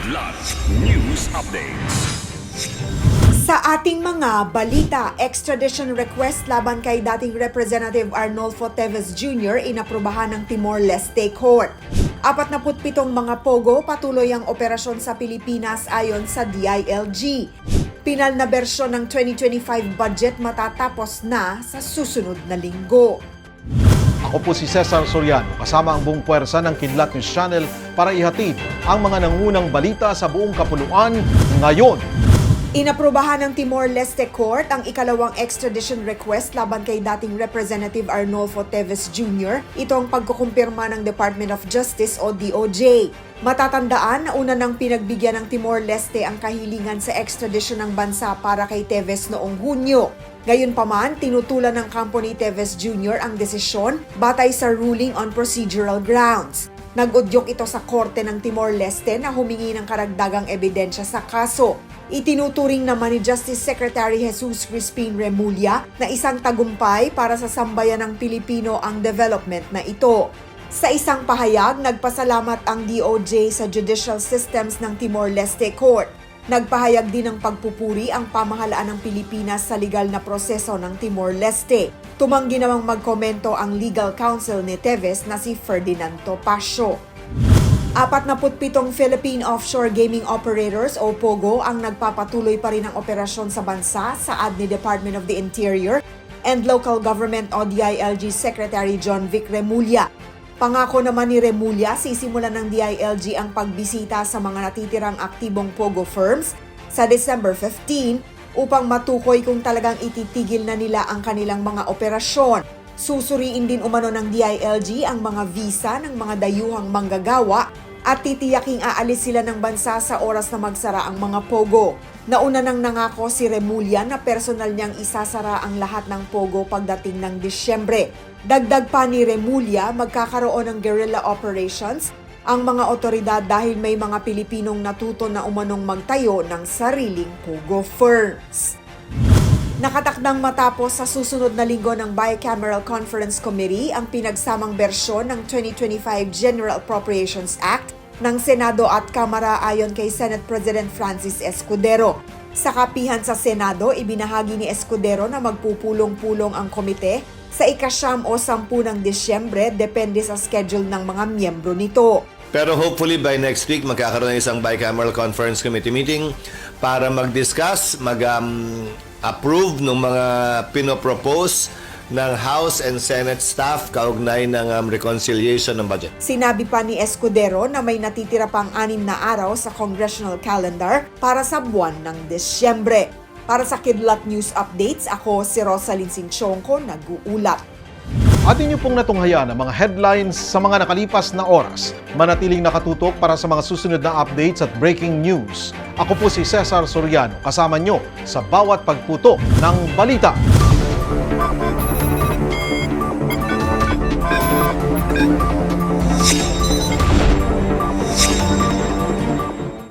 Kidlat News Updates. Sa ating mga balita, extradition request laban kay dating Representative Arnolfo Teves Jr. inaprubahan ng Timor-Leste Court. 47 mga pogo patuloy ang operasyon sa Pilipinas ayon sa DILG. Pinal na bersyon ng 2025 budget matatapos na sa susunod na linggo. Ako po si Cesar Soriano, kasama ang buong puwersa ng Kidlat News Channel para ihatid ang mga nangunang balita sa buong kapuluan ngayon. Inaprubahan ng Timor-Leste Court ang ikalawang extradition request laban kay dating Representative Arnolfo Teves Jr. Ito ang pagkukumpirma ng Department of Justice o DOJ. Matatandaan na una nang pinagbigyan ng Timor-Leste ang kahilingan sa extradition ng bansa para kay Teves noong Hunyo. Gayunpaman, tinutulan ng kampo ni Teves Jr. ang desisyon batay sa ruling on procedural grounds. Nag-udyok ito sa korte ng Timor-Leste na humingi ng karagdagang ebidensya sa kaso. Itinuturing naman ni Justice Secretary Jesus Crispin Remulla na isang tagumpay para sa sambayan ng Pilipino ang development na ito. Sa isang pahayag, nagpasalamat ang DOJ sa judicial systems ng Timor-Leste Court. Nagpahayag din ng pagpupuri ang pamahalaan ng Pilipinas sa legal na proseso ng Timor-Leste. Tumanggi namang magkomento ang legal counsel ni Teves na si Ferdinand Topacio. 47 Philippine Offshore Gaming Operators o POGO ang nagpapatuloy pa rin ang operasyon sa bansa saad ni Department of the Interior and Local Government o DILG Secretary John Vic Remulla. Pangako naman ni Remulla, sisimulan ng DILG ang pagbisita sa mga natitirang aktibong POGO firms sa December 15 upang matukoy kung talagang ititigil na nila ang kanilang mga operasyon. Susuriin din umano ng DILG ang mga visa ng mga dayuhang manggagawa at titiyaking aalis sila ng bansa sa oras na magsara ang mga POGO. Nauna nang nangako si Remulla na personal niyang isasara ang lahat ng POGO pagdating ng Disyembre. Dagdag pa ni Remulla, magkakaroon ng guerrilla operations ang mga otoridad dahil may mga Pilipinong natuto na umanong magtayo ng sariling POGO firms. Nakatakdang matapos sa susunod na linggo ng Bicameral Conference Committee ang pinagsamang bersyon ng 2025 General Appropriations Act ng Senado at Kamara ayon kay Senate President Francis Escudero. Sa kapihan sa Senado, ibinahagi ni Escudero na magpupulong-pulong ang komite sa ika-9 o 10 ng Disyembre depende sa schedule ng mga miyembro nito. Pero hopefully by next week magkakaroon ng isang Bicameral Conference Committee meeting para mag-discuss, approve ng mga pinopropose ng House and Senate staff kaugnay ng reconciliation ng budget. Sinabi pa ni Escudero na may natitira pang 6 na araw sa congressional calendar para sa buwan ng Disyembre. Para sa Kidlat News Updates, ako si Rosalyn Sinchonko, nag-uulat. At inyo pong natunghayan ang mga headlines sa mga nakalipas na oras. Manatiling nakatutok para sa mga susunod na updates at breaking news. Ako po si Cesar Soriano, kasama nyo sa bawat pagputok ng balita.